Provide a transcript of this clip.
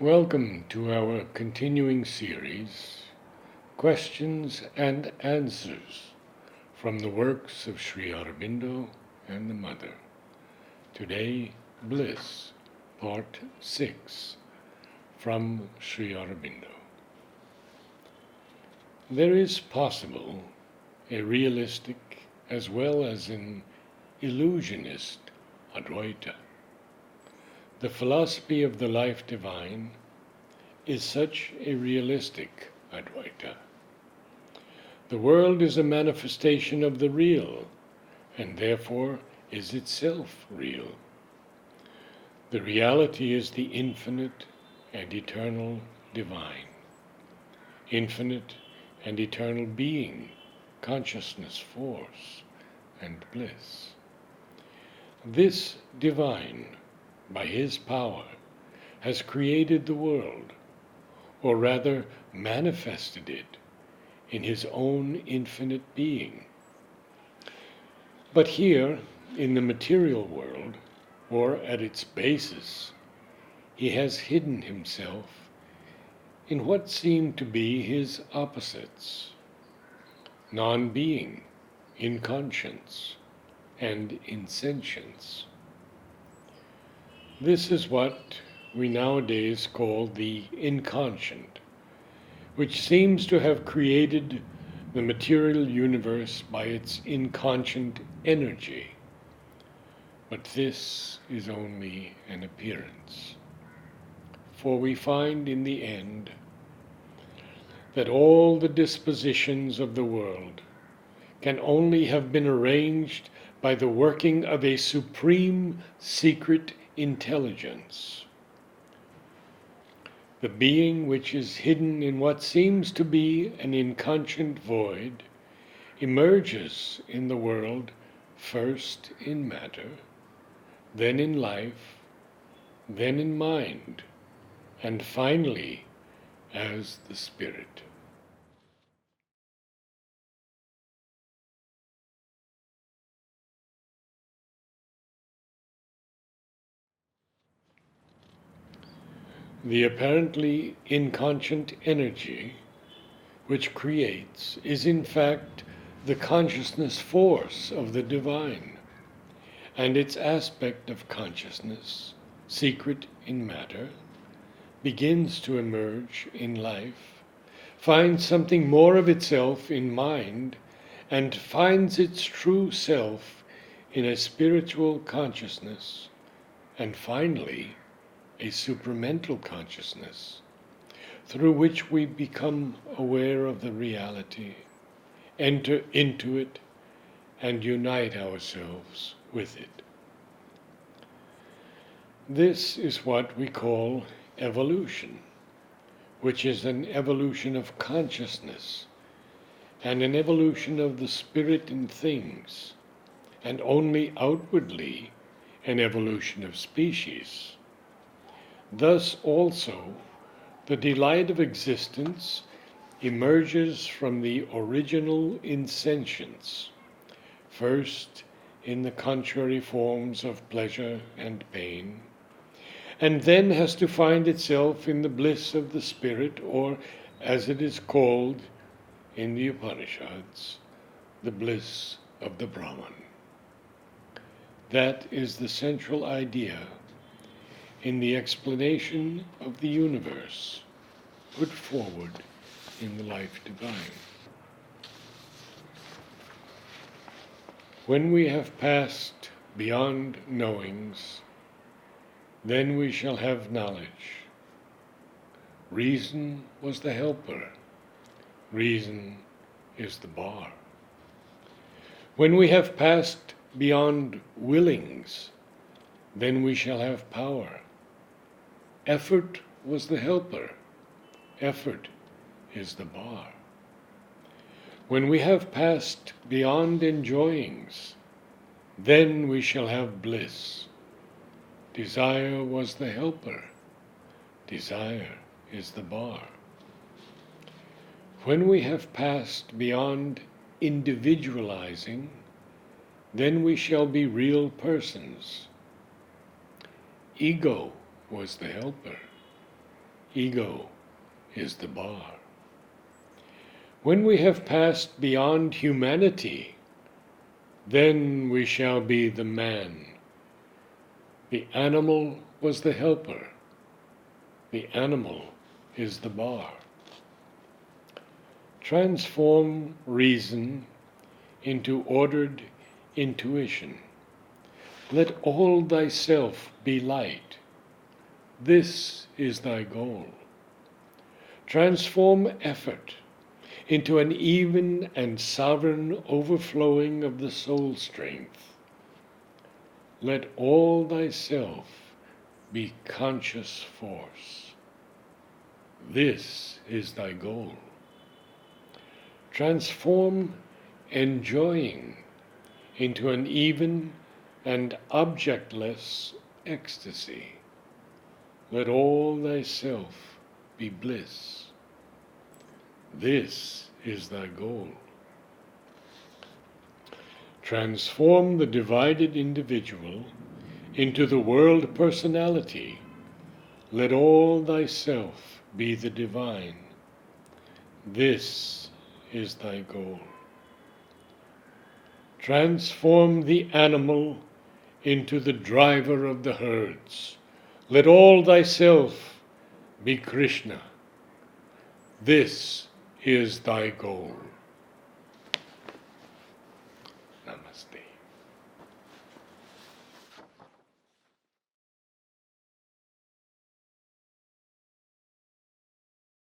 Welcome to our continuing series, Questions and Answers from the works of Sri Aurobindo and the Mother. Today, Bliss, Part 6, from Sri Aurobindo. There is possible a realistic as well as an illusionist Advaita. The philosophy of the life divine is such a realistic Advaita. The world is a manifestation of the real, and therefore is itself real. The reality is the infinite and eternal divine, infinite and eternal being, consciousness, force, and bliss. This divine, by his power, has created the world, or rather manifested it in his own infinite being. But here, in the material world, or at its basis, he has hidden himself in what seem to be his opposites: non-being, inconscience, and insentience. This is what we nowadays call the inconscient, which seems to have created the material universe by its inconscient energy. But this is only an appearance. For we find in the end that all the dispositions of the world can only have been arranged by the working of a supreme secret intelligence. The being which is hidden in what seems to be an inconscient void emerges in the world, first in matter, then in life, then in mind, and finally as the spirit. The apparently inconscient energy which creates is in fact the consciousness force of the divine, and its aspect of consciousness, secret in matter, begins to emerge in life, finds something more of itself in mind, and finds its true self in a spiritual consciousness, and finally a supramental consciousness, through which we become aware of the reality, enter into it, and unite ourselves with it. This is what we call evolution, which is an evolution of consciousness and an evolution of the spirit in things, and only outwardly an evolution of species. Thus also, the delight of existence emerges from the original insentience, first in the contrary forms of pleasure and pain, and then has to find itself in the bliss of the spirit, or, as it is called in the Upanishads, the bliss of the Brahman. That is the central idea in the explanation of the universe put forward in the life divine. When we have passed beyond knowings, then we shall have knowledge. Reason was the helper. Reason is the bar. When we have passed beyond willings, then we shall have power. Effort was the helper. Effort is the bar. When we have passed beyond enjoyings, then we shall have bliss. Desire was the helper. Desire is the bar. When we have passed beyond individualizing, then we shall be real persons. Ego was the helper. ego is the bar. When we have passed beyond humanity, then we shall be the man. The animal was the helper. The animal is the bar. Transform reason into ordered intuition. Let all thyself be light. This is thy goal. Transform effort into an even and sovereign overflowing of the soul strength. Let all thyself be conscious force. This is thy goal. Transform enjoying into an even and objectless ecstasy. Let all thyself be bliss. This is thy goal. Transform the divided individual into the world personality. Let all thyself be the divine. This is thy goal. Transform the animal into the driver of the herds. Let all thyself be Krishna. This is thy goal. Namaste.